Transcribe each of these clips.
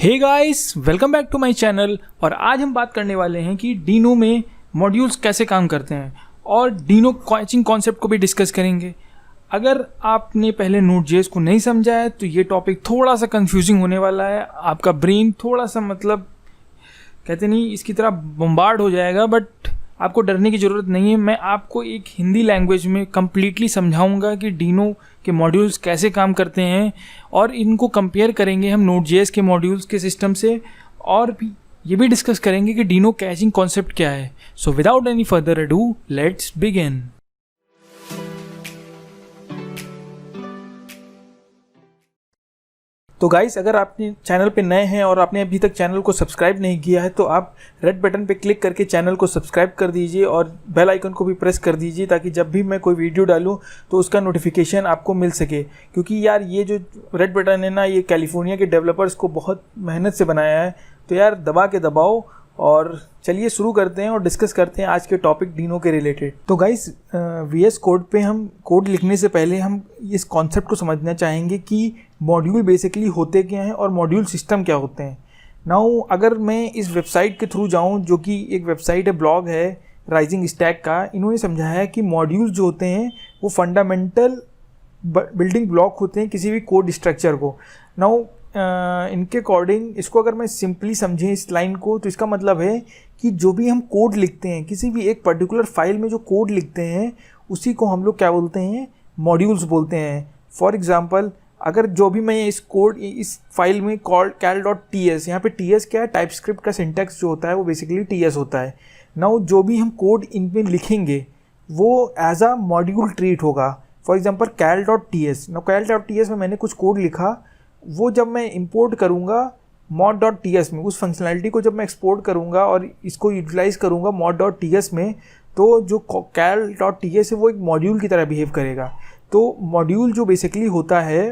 Hey guys, welcome back to my channel. और आज हम बात करने वाले हैं कि डीनो में मॉड्यूल्स कैसे काम करते हैं और डीनो कैचिंग कॉन्सेप्ट को भी डिस्कस करेंगे। अगर आपने पहले Node.js को नहीं समझा है तो ये टॉपिक थोड़ा सा कंफ्यूजिंग होने वाला है। आपका ब्रेन थोड़ा सा कहते नहीं इसकी तरह बम्बार्ड हो जाएगा, बट आपको डरने की ज़रूरत नहीं है। मैं आपको एक हिंदी लैंग्वेज में कम्प्लीटली समझाऊंगा कि डीनो के मॉड्यूल्स कैसे काम करते हैं और इनको कंपेयर करेंगे हम Node.js के मॉड्यूल्स के सिस्टम से, और भी ये भी डिस्कस करेंगे कि डीनो कैचिंग कॉन्सेप्ट क्या है। So without any further ado, let's begin. तो गाइस, अगर आपने चैनल पे नए हैं और आपने अभी तक चैनल को सब्सक्राइब नहीं किया है तो आप रेड बटन पे क्लिक करके चैनल को सब्सक्राइब कर दीजिए और बेल आइकन को भी प्रेस कर दीजिए ताकि जब भी मैं कोई वीडियो डालूं तो उसका नोटिफिकेशन आपको मिल सके। क्योंकि यार ये जो रेड बटन है ना, ये कैलिफोर्निया के डेवलपर्स को बहुत मेहनत से बनाया है, तो यार दबा के दबाओ। और चलिए शुरू करते हैं और डिस्कस करते हैं आज के टॉपिक डीनो के रिलेटेड। तो गाइस, VS कोड पे हम कोड लिखने से पहले हम इस कॉन्सेप्ट को समझना चाहेंगे कि मॉड्यूल बेसिकली होते क्या हैं और मॉड्यूल सिस्टम क्या होते हैं। नाउ अगर मैं इस वेबसाइट के थ्रू जाऊं, जो कि एक वेबसाइट है, ब्लॉग है राइजिंग स्टैक का, इन्होंने समझाया है कि मॉड्यूल जो होते हैं वो फंडामेंटल बिल्डिंग ब्लॉक होते हैं किसी भी कोड स्ट्रक्चर को। नाउ इनके अकॉर्डिंग इसको अगर मैं सिंपली समझें इस लाइन को, तो इसका मतलब है कि जो भी हम कोड लिखते हैं, किसी भी एक पर्टिकुलर फाइल में जो कोड लिखते हैं उसी को हम लोग क्या बोलते हैं, मॉड्यूल्स बोलते हैं। फॉर एग्जांपल, अगर जो भी मैं इस फाइल में cal.ts, यहाँ पे ts क्या है, टाइपस्क्रिप्ट का सिंटैक्स जो होता है वो बेसिकली ts होता है। नाउ जो भी हम कोड इनमें लिखेंगे वो एज अ मॉड्यूल ट्रीट होगा। For example cal.ts, now cal.ts में मैंने कुछ कोड लिखा, वो जब मैं इंपोर्ट करूँगा mod.ts में, उस फंक्शनैलिटी को जब मैं एक्सपोर्ट करूँगा और इसको यूटिलाइज़ करूँगा mod.ts में, तो जो cal.ts है वो एक मॉड्यूल की तरह बिहेव करेगा। तो मॉड्यूल जो बेसिकली होता है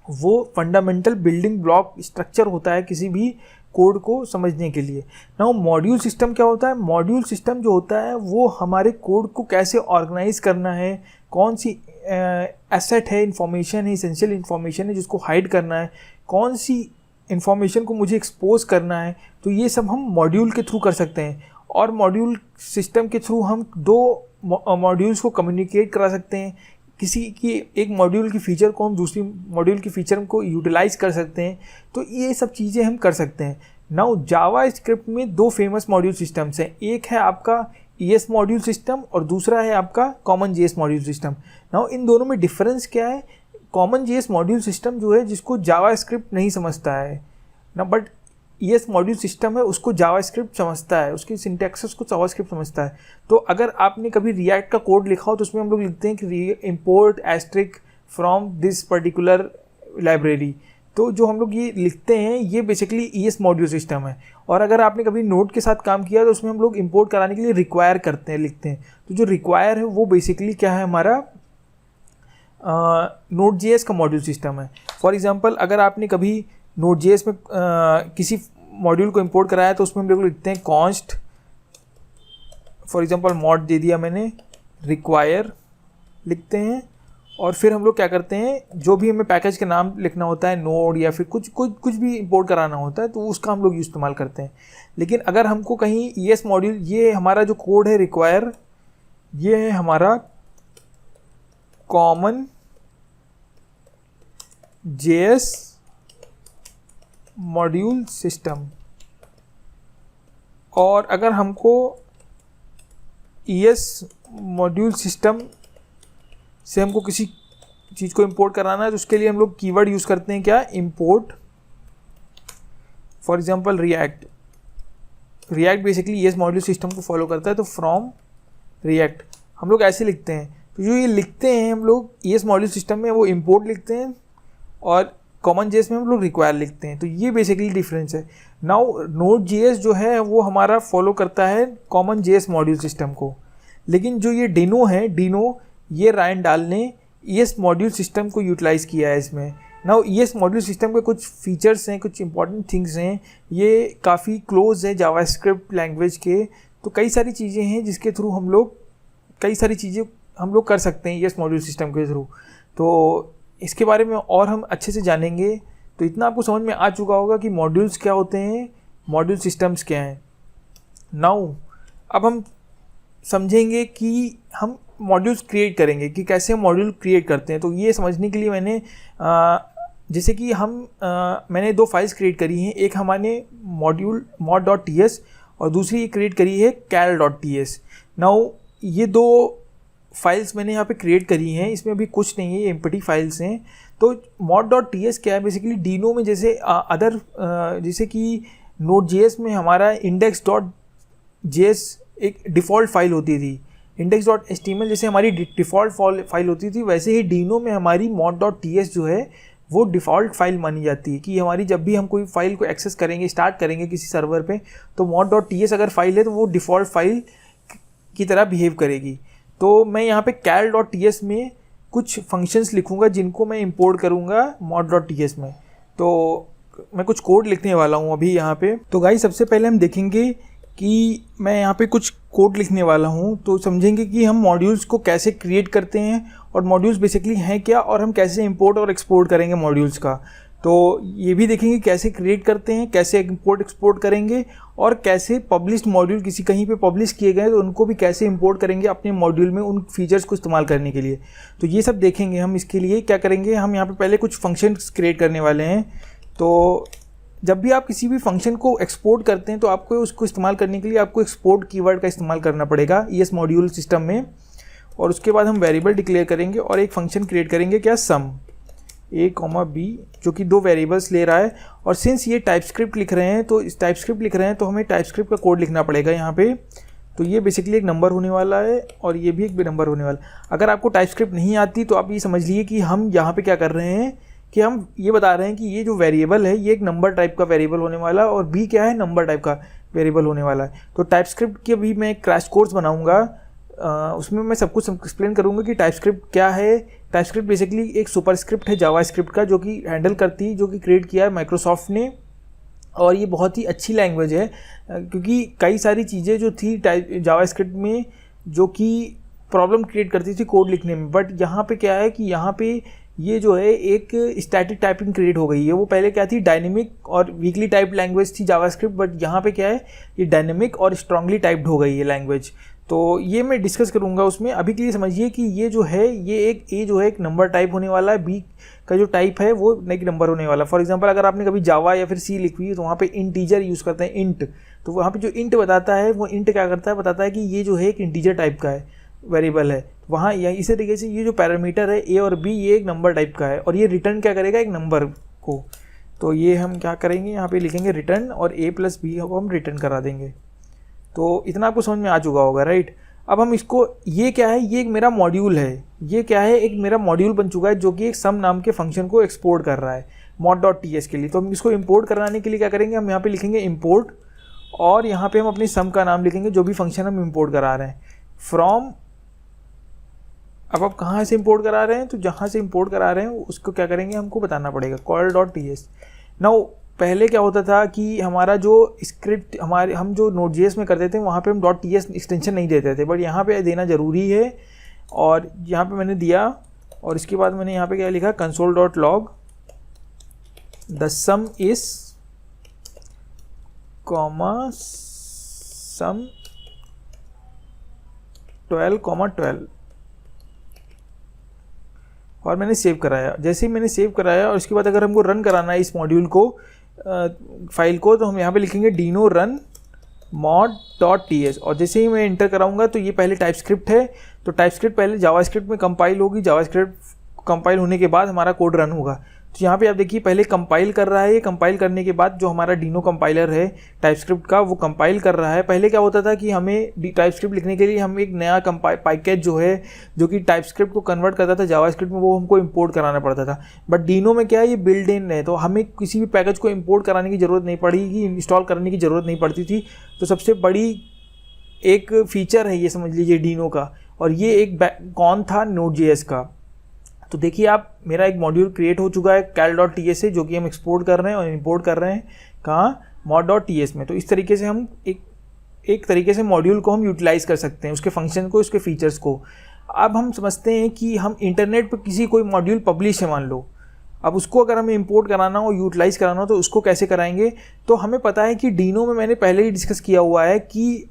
वो फंडामेंटल बिल्डिंग ब्लॉक स्ट्रक्चर होता है किसी भी कोड को समझने के लिए। नाउ मॉड्यूल सिस्टम क्या होता है? मॉड्यूल सिस्टम जो होता है वो हमारे कोड को कैसे ऑर्गेनाइज करना है, कौन सी एसेट है, इंफॉर्मेशन है, एसेंशियल इंफॉर्मेशन है जिसको हाइड करना है, कौन सी इंफॉर्मेशन को मुझे एक्सपोज करना है, तो ये सब हम मॉड्यूल के थ्रू कर सकते हैं। और मॉड्यूल सिस्टम के थ्रू हम दो मॉड्यूल्स को कम्युनिकेट करा सकते हैं। किसी की एक मॉड्यूल की फ़ीचर को हम दूसरी मॉड्यूल की फ़ीचर को यूटिलाइज़ कर सकते हैं। तो ये सब चीज़ें हम कर सकते हैं। नाउ जावा स्क्रिप्ट में दो फेमस मॉड्यूल सिस्टम्स हैं, एक है आपका ES मॉड्यूल सिस्टम और दूसरा है आपका common JS module system. Now in दोनों में डिफरेंस क्या है? कॉमन JS मॉड्यूल सिस्टम जो है जिसको जावा स्क्रिप्ट नहीं समझता है ना, बट ES मॉड्यूल सिस्टम है उसको जावा स्क्रिप्ट समझता है, उसकी सिंटैक्सेस को जावा स्क्रिप्ट समझता है। तो अगर आपने कभी रिएक्ट का कोड लिखा हो तो उसमें हम लोग लिखते हैं कि import asterisk from this particular library. तो जो हम लोग ये लिखते हैं ये बेसिकली ES मॉड्यूल सिस्टम है। और अगर आपने कभी नोड के साथ काम किया तो उसमें हम लोग इंपोर्ट कराने के लिए रिक्वायर करते हैं, लिखते हैं। तो जो रिक्वायर है वो बेसिकली क्या है, हमारा Node.js का मॉड्यूल सिस्टम है। फॉर एग्जांपल, अगर आपने कभी Node.js में किसी मॉड्यूल को इंपोर्ट कराया तो उसमें हम लोग लिखते हैं कॉन्स्ट, फॉर एग्जांपल मॉड दे दिया मैंने, रिक्वायर लिखते हैं। और फिर हम लोग क्या करते हैं, जो भी हमें पैकेज का नाम लिखना होता है, नोड या फिर कुछ भी इंपोर्ट कराना होता है तो उसका हम लोग इस्तेमाल करते हैं। लेकिन अगर हमको कहीं ES मॉड्यूल, ये हमारा जो कोड है रिक्वायर, ये है हमारा कॉमन JS मॉड्यूल सिस्टम। और अगर हमको ES मॉड्यूल सिस्टम से हमको किसी चीज़ को इंपोर्ट कराना है तो उसके लिए हम लोग कीवर्ड यूज़ करते हैं, क्या, import. For example react basically ES module system को फॉलो करता है, तो फ्रॉम रिएक्ट हम लोग ऐसे लिखते हैं। तो जो ये लिखते हैं हम लोग ES मॉड्यूल सिस्टम में वो इंपोर्ट लिखते हैं और कॉमन JS में हम लोग रिक्वायर लिखते हैं। तो ये बेसिकली डिफरेंस है। नाउ Node.js जो है वो हमारा फॉलो करता है कॉमन JS मॉड्यूल सिस्टम को, लेकिन जो ये डीनो है, डीनो ये रायन डाल ने ES मॉड्यूल सिस्टम को यूटिलाइज़ किया है इसमें। नाउ ES मॉड्यूल सिस्टम के कुछ फीचर्स हैं, कुछ इंपॉर्टेंट थिंग्स हैं, ये काफ़ी क्लोज है जावा स्क्रिप्ट लैंग्वेज के। तो कई सारी चीज़ें हैं जिसके थ्रू हम लोग कई सारी चीज़ें हम लोग कर सकते हैं ES मॉड्यूल सिस्टम के थ्रू। तो इसके बारे में और हम अच्छे से जानेंगे तो इतना आपको समझ में आ चुका होगा कि मॉड्यूल्स क्या होते हैं, मॉड्यूल सिस्टम्स क्या हैं। नाउ अब हम समझेंगे कि हम मॉड्यूल्स क्रिएट करेंगे, कि कैसे हम मॉड्यूल क्रिएट करते हैं। तो ये समझने के लिए मैंने जैसे कि मैंने 2 फाइल्स क्रिएट करी हैं, एक हमारे मॉड्यूल mod.ts और दूसरी क्रिएट करी है cal.ts। नाउ ये 2 फाइल्स मैंने यहाँ पे क्रिएट करी हैं, इसमें अभी कुछ नहीं है, ये एम्प्टी फाइल्स हैं। तो mod.ts क्या है, बेसिकली डीनो में जैसे जैसे कि Node.js में हमारा index.js एक डिफ़ॉल्ट फाइल होती थी, index.html जैसे हमारी डिफ़ॉल्ट फाइल होती थी, वैसे ही डीनो में हमारी mod.ts जो है वो डिफ़ॉल्ट फाइल मानी जाती है कि हमारी जब भी हम कोई फाइल को एक्सेस करेंगे, स्टार्ट करेंगे किसी सर्वर पे, तो mod.ts अगर फाइल है तो वो डिफ़ॉल्ट फाइल की तरह बिहेव करेगी। तो मैं यहाँ पे cal.ts में कुछ फंक्शंस लिखूँगा जिनको मैं इंपोर्ट करूँगा mod.ts में। तो मैं कुछ कोड लिखने वाला हूँ अभी यहाँ पे। तो गाइस सबसे पहले हम देखेंगे कि मैं यहाँ पे कुछ कोड लिखने वाला हूँ, तो समझेंगे कि हम मॉड्यूल्स को कैसे क्रिएट करते हैं और मॉड्यूल्स बेसिकली हैं क्या, और हम कैसे इंपोर्ट और एक्सपोर्ट करेंगे मॉड्यूल्स का। तो ये भी देखेंगे कैसे क्रिएट करते हैं, कैसे इंपोर्ट एक्सपोर्ट करेंगे, और कैसे पब्लिश्ड मॉड्यूल किसी कहीं पे पब्लिश किए गए तो उनको भी कैसे इंपोर्ट करेंगे अपने मॉड्यूल में उन फीचर्स को इस्तेमाल करने के लिए। तो ये सब देखेंगे हम। इसके लिए क्या करेंगे, हम यहाँ पे पहले कुछ फंक्शंस क्रिएट करने वाले हैं। तो जब भी आप किसी भी फंक्शन को एक्सपोर्ट करते हैं तो आपको उसको इस्तेमाल करने के लिए आपको एक्सपोर्ट कीवर्ड का इस्तेमाल करना पड़ेगा ES मॉड्यूल सिस्टम में। और उसके बाद हम वेरिएबल डिक्लेयर करेंगे और एक फंक्शन क्रिएट करेंगे, क्या, सम a, b, जो कि 2 वेरिएबल्स ले रहा है। और सिंस ये टाइपस्क्रिप्ट लिख रहे हैं तो हमें टाइपस्क्रिप्ट का कोड लिखना पड़ेगा यहाँ पे। तो ये बेसिकली एक नंबर होने वाला है और ये भी एक नंबर होने वाला है। अगर आपको टाइपस्क्रिप्ट नहीं आती तो आप ये समझ लीजिए कि हम यहाँ पे क्या कर रहे हैं कि हम ये बता रहे हैं कि ये जो वेरिएबल है ये एक नंबर टाइप का वेरिएबल होने वाला है और बी क्या है, नंबर टाइप का वेरिएबल होने वाला है। तो टाइपस्क्रिप्ट के भी मैं एक क्रैश कोर्स बनाऊंगा, उसमें मैं सब कुछ एक्सप्लेन करूंगा कि टाइपस्क्रिप्ट क्या है। टाइपस्क्रिप्ट बेसिकली एक सुपरस्क्रिप्ट है जावास्क्रिप्ट का, जो कि हैंडल करती है, जो कि क्रिएट किया है माइक्रोसॉफ्ट ने। और ये बहुत ही अच्छी लैंग्वेज है क्योंकि कई सारी चीज़ें जो थी जावास्क्रिप्ट में जो कि प्रॉब्लम क्रिएट करती थी कोड लिखने में, बट यहाँ पे क्या है कि यहाँ पे ये जो है एक स्टैटिक टाइपिंग क्रिएट हो गई है। वो पहले क्या थी, डायनेमिक और वीकली टाइप लैंग्वेज थी जावास्क्रिप्ट, बट यहाँ पे क्या है, ये डायनेमिक और स्ट्रांगली टाइप्ड हो गई है लैंग्वेज। तो ये मैं डिस्कस करूँगा उसमें। अभी के लिए समझिए कि ये जो है ये जो है एक नंबर टाइप होने वाला है, बी का जो टाइप है वो एक नंबर होने वाला है। फॉर एग्जांपल अगर आपने कभी जावा या फिर सी लिखी है तो वहाँ पे इंटीजर यूज़ करते हैं, इंट। तो वहाँ पे जो इंट बताता है वो इंट क्या करता है, बताता है कि ये जो है एक इंटीजर टाइप का है, वेरिएबल है। वहाँ या इसी तरीके से ये जो पैरामीटर है ए और बी, ये एक नंबर टाइप का है और ये रिटर्न क्या करेगा, एक नंबर को। तो ये हम क्या करेंगे, यहाँ पे लिखेंगे रिटर्न और a + b को हम रिटर्न करा देंगे। तो इतना आपको समझ में आ चुका होगा, राइट। अब हम इसको, ये क्या है, ये एक मेरा मॉड्यूल है, ये क्या है, एक मेरा मॉड्यूल बन चुका है जो कि एक सम नाम के फंक्शन को एक्सपोर्ट कर रहा है mod.ts के लिए। तो हम इसको इंपोर्ट कराने के लिए क्या करेंगे, हम यहाँ पे लिखेंगे इंपोर्ट और यहाँ पे हम अपनी सम का नाम लिखेंगे जो भी फंक्शन हम इंपोर्ट करा रहे हैं फ्रॉम। अब आप कहाँ से इंपोर्ट करा रहे हैं, तो जहाँ से इंपोर्ट करा रहे हैं उसको क्या करेंगे, हमको बताना पड़ेगा, call.ts। नाउ पहले क्या होता था कि हमारा जो स्क्रिप्ट हम जो Node.js में करते थे वहाँ पे हम .ts एक्सटेंशन नहीं देते थे, बट यहाँ पे देना ज़रूरी है। और यहाँ पे मैंने दिया और इसके बाद मैंने यहाँ पे क्या लिखा, console.log the sum is sum 12, और मैंने सेव कराया। जैसे ही मैंने सेव कराया और इसके बाद अगर हमको रन कराना है इस मॉड्यूल को, फाइल को, तो हम यहाँ पे लिखेंगे dino run mod.ts। और जैसे ही मैं इंटर कराऊंगा तो ये पहले टाइपस्क्रिप्ट है, तो टाइपस्क्रिप्ट पहले जावास्क्रिप्ट में कंपाइल होगी, जावास्क्रिप्ट कंपाइल होने के बाद हमारा कोड रन होगा। तो यहाँ पे आप देखिए पहले कंपाइल कर रहा है, ये कंपाइल करने के बाद जो हमारा डीनो कंपाइलर है टाइपस्क्रिप्ट का वो कंपाइल कर रहा है। पहले क्या होता था कि हमें टाइपस्क्रिप्ट लिखने के लिए हम एक नया पैकेज जो है जो कि टाइपस्क्रिप्ट को कन्वर्ट करता था जावास्क्रिप्ट में, वो हमको इंपोर्ट कराना पड़ता था। बट डीनो में क्या है, ये बिल्ड इन है, तो हमें किसी भी पैकेज को इंपोर्ट कराने की ज़रूरत नहीं पड़ेगी, इंस्टॉल करने की ज़रूरत नहीं पड़ती थी। तो सबसे बड़ी एक फ़ीचर है ये, समझ लीजिए डीनो का। और ये एक कौन था, Node.js का। तो देखिए आप, मेरा एक मॉड्यूल क्रिएट हो चुका है cal.ts से, जो कि हम एक्सपोर्ट कर रहे हैं और इंपोर्ट कर रहे हैं कहाँ, mod.ts में। तो इस तरीके से हम एक तरीके से मॉड्यूल को हम यूटिलाइज़ कर सकते हैं, उसके फंक्शन को, उसके फीचर्स को। अब हम समझते हैं कि हम इंटरनेट पर किसी कोई मॉड्यूल पब्लिश है, मान लो अब उसको अगर हमें इंपोर्ट कराना हो, यूटिलाइज कराना हो, तो उसको कैसे कराएंगे? तो हमें पता है कि डीनो में मैंने पहले ही डिस्कस किया हुआ है कि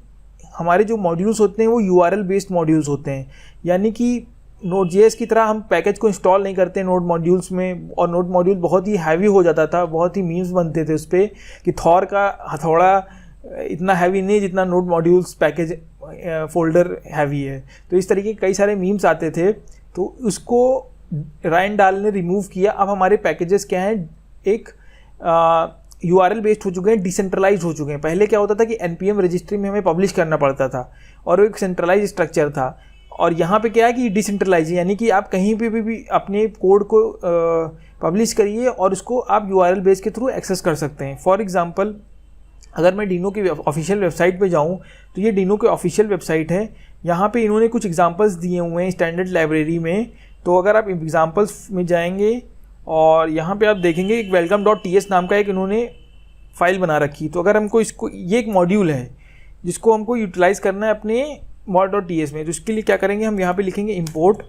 हमारे जो मॉड्यूल्स होते हैं वो URL बेस्ड मॉड्यूल्स होते हैं, यानी कि Node.js की तरह हम पैकेज को इंस्टॉल नहीं करते नोड मॉड्यूल्स में, और नोड मॉड्यूल बहुत ही हैवी हो जाता था, बहुत ही मीम्स बनते थे उस पर कि थॉर का हथौड़ा इतना हैवी नहीं जितना node modules package folder heavy है। तो इस तरीके के कई सारे मीम्स आते थे, तो उसको रायन डाल ने रिमूव किया। अब हमारे पैकेजेस क्या हैं, एक URL बेस्ड हो चुके हैं, डिसेंट्रलाइज हो चुके हैं। पहले क्या होता था कि NPM रजिस्ट्री में हमें पब्लिश करना पड़ता था और वो एक सेंट्रलाइज स्ट्रक्चर था, और यहाँ पे क्या है कि डिसेंट्रलाइज, यानी कि आप कहीं पे भी अपने कोड को पब्लिश करिए और उसको आप URL बेस के थ्रू एक्सेस कर सकते हैं। फॉर एग्जांपल, अगर मैं डीनो की ऑफिशियल वेबसाइट पे जाऊँ तो ये डीनो की ऑफिशियल वेबसाइट है। यहाँ पे इन्होंने कुछ एग्जांपल्स दिए हुए हैं स्टैंडर्ड लाइब्रेरी में। तो अगर आप एग्जांपल्स में जाएंगे और यहाँ पे आप देखेंगे एक welcome.ts नाम का एक इन्होंने फाइल बना रखी। तो अगर हमको इसको, ये एक मॉड्यूल है जिसको हमको यूटिलाइज़ करना है अपने mod.ts में, तो इसके लिए क्या करेंगे, हम यहाँ पे लिखेंगे import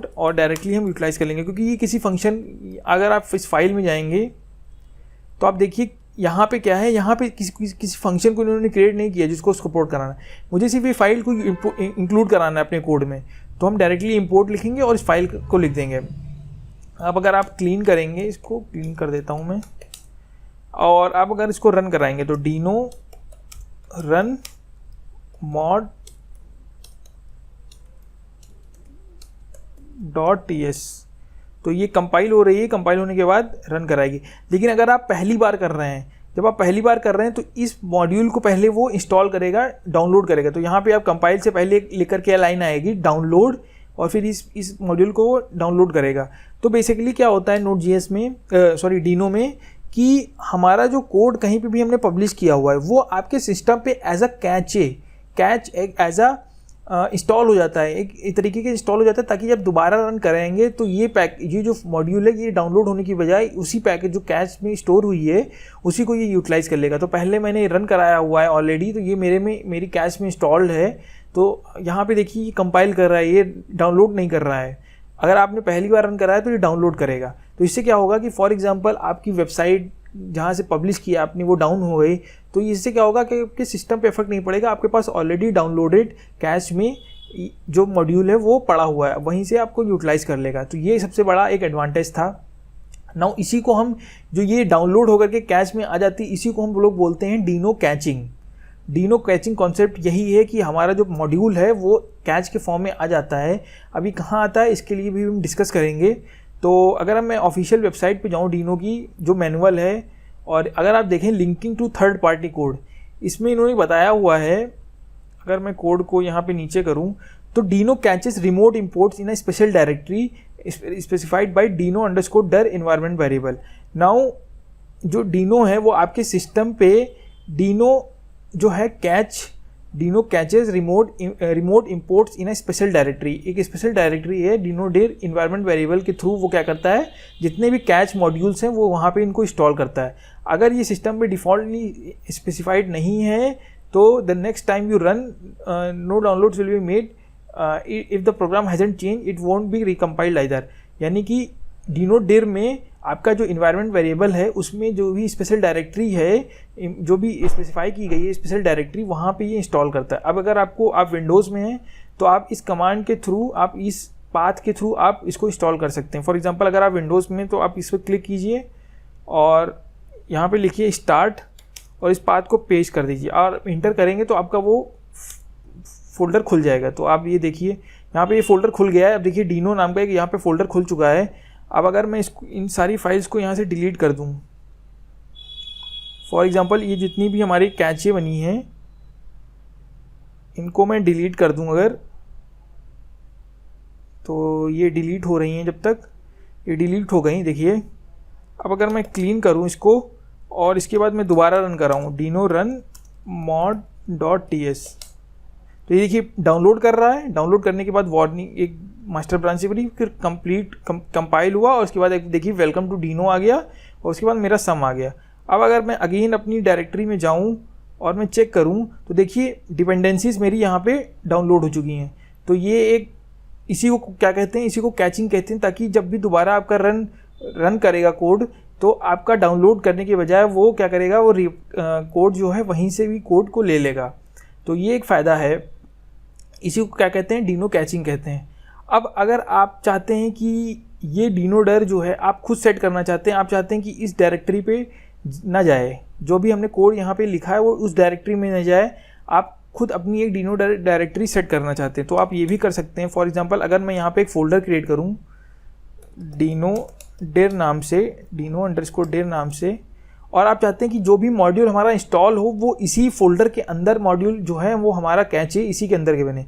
और डायरेक्टली हम यूटिलाइज़ कर लेंगे, क्योंकि ये किसी फंक्शन, अगर आप इस फाइल में जाएंगे तो आप देखिए यहाँ पे क्या है, यहाँ पे किसी फंक्शन को इन्होंने क्रिएट नहीं किया जिसको सपोर्ट कराना है। मुझे सिर्फ ये फाइल को इंक्लूड कराना है अपने कोड में, तो हम डायरेक्टली इंपोर्ट लिखेंगे और इस फाइल को लिख देंगे। अब अगर आप क्लीन करेंगे, इसको क्लीन कर देता हूँ मैं, और आप अगर इसको रन कराएंगे तो डीनो रन mod.ts, तो ये कंपाइल हो रही है, कंपाइल होने के बाद रन कराएगी। लेकिन अगर आप पहली बार कर रहे हैं, जब आप पहली बार कर रहे हैं तो इस मॉड्यूल को पहले वो इंस्टॉल करेगा, डाउनलोड करेगा। तो यहाँ पे आप कंपाइल से पहले लिख कर के लाइन आएगी डाउनलोड, और फिर इस मॉड्यूल को वो डाउनलोड करेगा। तो बेसिकली क्या होता है Node.js में, डीनो में, कि हमारा जो कोड कहीं पे भी हमने पब्लिश किया हुआ है वो आपके सिस्टम पे as a cache as a install हो जाता है, एक तरीके के इंस्टॉल हो जाता है, ताकि जब दोबारा रन करेंगे तो ये जो मॉड्यूल है ये डाउनलोड होने की बजाय उसी पैकेज जो कैच में स्टोर हुई है उसी को ये यूटिलाइज़ कर लेगा। तो पहले मैंने रन कराया हुआ है ऑलरेडी, तो ये मेरी कैच में इंस्टॉल्ड है। तो यहाँ पे देखिए ये कंपाइल कर रहा है, ये डाउनलोड नहीं कर रहा है। अगर आपने पहली बार रन कराया तो ये डाउनलोड करेगा। तो इससे क्या होगा कि फॉर एग्जांपल आपकी वेबसाइट जहाँ से पब्लिश किया आपने वो डाउन हो गई, तो इससे क्या होगा कि आपके सिस्टम पे इफेक्ट नहीं पड़ेगा, आपके पास ऑलरेडी डाउनलोडेड कैश में जो मॉड्यूल है वो पड़ा हुआ है, वहीं से आपको यूटिलाइज़ कर लेगा। तो ये सबसे बड़ा एक एडवांटेज था। नाउ इसी को हम, जो ये डाउनलोड होकर के कैश में आ जाती, इसी को हम लोग बोलते हैं Dino catching. Dino catching concept यही है कि हमारा जो मॉड्यूल है वो कैच के फॉर्म में आ जाता है। अभी कहाँ आता है इसके लिए भी हम डिस्कस करेंगे। तो अगर मैं ऑफिशियल वेबसाइट पे जाऊँ, डीनो की जो मैनुअल है, और अगर आप देखें linking to third party code, इसमें इन्होंने बताया हुआ है, अगर मैं कोड को यहाँ पे नीचे करूँ तो Dino catches remote imports in a special directory specified by Dino underscore डर एनवायरनमेंट वेरिएबल। नाउ जो डीनो है वो आपके सिस्टम पे डीनो जो है Dino catches remote imports in a special directory, एक स्पेशल डायरेक्टरी है डीनो डेर इन्वायरमेंट वेरिएबल के थ्रू वो क्या करता है, जितने भी कैच मॉड्यूल्स हैं वो वहाँ पे इनको इंस्टॉल करता है। अगर ये सिस्टम पे डिफ़ॉल्टली स्पेसिफाइड नहीं है तो the next time you run no downloads will be made if the program hasn't change it won't be recompiled either. यानी कि डीनो डेर में आपका जो इन्वायरमेंट वेरिएबल है उसमें जो भी स्पेशल डायरेक्टरी है, जो भी स्पेसिफाई की गई है स्पेशल डायरेक्टरी, वहाँ पे ये इंस्टॉल करता है। अब अगर आप विंडोज़ में हैं तो आप इस कमांड के थ्रू, आप इस पाथ के थ्रू आप इसको इंस्टॉल कर सकते हैं। फॉर एग्जांपल अगर आप विंडोज़ में तो आप इस पर क्लिक कीजिए और यहाँ पे लिखिए स्टार्ट और इस पाथ को पेस्ट कर दीजिए और इंटर करेंगे तो आपका वो फोल्डर खुल जाएगा। तो आप ये देखिए यहाँ पे ये फोल्डर खुल गया है। अब देखिए डीनो नाम का एक यहाँ पे फोल्डर खुल चुका है। अब अगर मैं इन सारी फाइल्स को यहाँ से डिलीट कर दूँ, फॉर एग्जांपल ये जितनी भी हमारी कैचें बनी हैं इनको मैं डिलीट कर दूँ अगर, तो ये डिलीट हो रही हैं, जब तक ये डिलीट हो गई देखिए। अब अगर मैं क्लीन करूँ इसको और इसके बाद मैं दोबारा रन कर रहा हूँ डीनो रन mod.ts, तो ये देखिए डाउनलोड कर रहा है। डाउनलोड करने के बाद वार्निंग एक मास्टर ब्रांच से बनी, फिर कंप्लीट कंपाइल हुआ और उसके बाद एक देखिए वेलकम टू डीनो आ गया और उसके बाद मेरा सम आ गया। अब अगर मैं अगेन अपनी डायरेक्टरी में जाऊं और मैं चेक करूं तो देखिए डिपेंडेंसीज मेरी यहाँ पे डाउनलोड हो चुकी हैं। तो ये एक इसी को क्या कहते हैं, इसी को कैचिंग कहते हैं, ताकि जब भी दोबारा आपका रन करेगा कोड तो आपका डाउनलोड करने के बजाय वो क्या करेगा, वो कोड जो है वहीं से भी कोड को ले लेगा। तो ये एक फ़ायदा है, इसी को क्या कहते हैं, डीनो कैचिंग कहते हैं। अब अगर आप चाहते हैं कि ये डीनो डर जो है आप खुद सेट करना चाहते हैं, आप चाहते हैं कि इस डायरेक्टरी पे ना जाए, जो भी हमने कोड यहाँ पे लिखा है वो उस डायरेक्टरी में न जाए, आप खुद अपनी एक डीनो डायरेक्टरी सेट करना चाहते हैं तो आप ये भी कर सकते हैं। फॉर एग्जांपल अगर मैं यहाँ पे एक फ़ोल्डर क्रिएट करूँ डीनो डेर नाम से, डीनो_डेर नाम से, और आप चाहते हैं कि जो भी मॉड्यूल हमारा इंस्टॉल हो वो इसी फोल्डर के अंदर मॉड्यूल जो है वो हमारा कैचे इसी के अंदर के बने,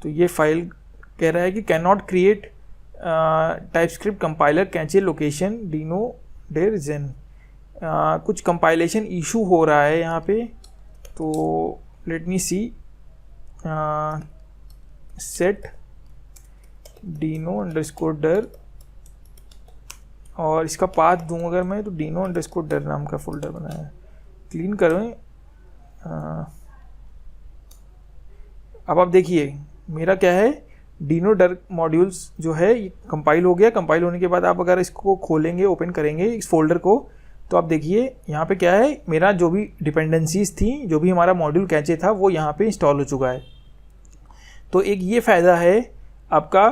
तो ये फाइल कह रहा है कि can not create TypeScript compiler cache location Deno dir gen, कुछ कंपाइलेशन इशू हो रहा है यहाँ पे। तो लेट मी सी, सेट डीनो_डर और इसका पाथ दूँ अगर मैं, तो डीनो_डर नाम का फोल्डर बनाया है, क्लीन करें। अब आप देखिए मेरा क्या है, डीनो डर मॉड्यूल्स जो है ये कंपाइल हो गया। कंपाइल होने के बाद आप अगर इसको खोलेंगे, ओपन करेंगे इस फोल्डर को, तो आप देखिए यहाँ पे क्या है, मेरा जो भी डिपेंडेंसीज थी, जो भी हमारा मॉड्यूल कैचे था वो यहाँ पे इंस्टॉल हो चुका है। तो एक ये फ़ायदा है आपका,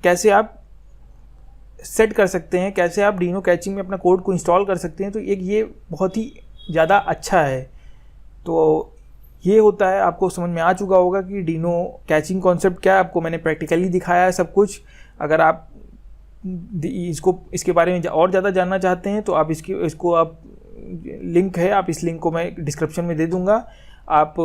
कैसे आप सेट कर सकते हैं, कैसे आप डीनो कैचिंग में अपना कोड को इंस्टॉल कर सकते हैं। तो एक ये बहुत ही ज़्यादा अच्छा है। तो ये होता है, आपको समझ में आ चुका होगा कि डीनो कैचिंग कॉन्सेप्ट क्या है, आपको मैंने प्रैक्टिकली दिखाया है सब कुछ। अगर आप इसके बारे में और ज़्यादा जानना चाहते हैं तो आप इसको आप लिंक है, आप इस लिंक को मैं डिस्क्रिप्शन में दे दूँगा, आप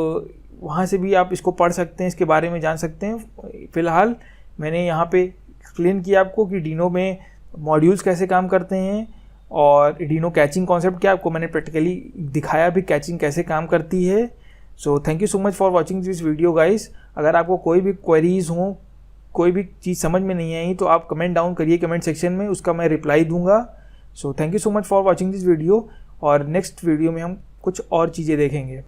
वहाँ से भी आप इसको पढ़ सकते हैं, इसके बारे में जान सकते हैं। फ़िलहाल मैंने यहाँ पे एक्सप्लेन किया आपको कि डीनो में मॉड्यूल्स कैसे काम करते हैं और डीनो कैचिंग कॉन्सेप्ट क्या, आपको मैंने प्रैक्टिकली दिखाया भी कैचिंग कैसे काम करती है। So thank you so much for watching this video guys. अगर आपको कोई भी क्वेरीज हो, कोई भी चीज़ समझ में नहीं आई तो आप कमेंट डाउन करिए कमेंट सेक्शन में, उसका मैं रिप्लाई दूंगा। So thank you so much for watching this video, और नेक्स्ट वीडियो में हम कुछ और चीज़ें देखेंगे।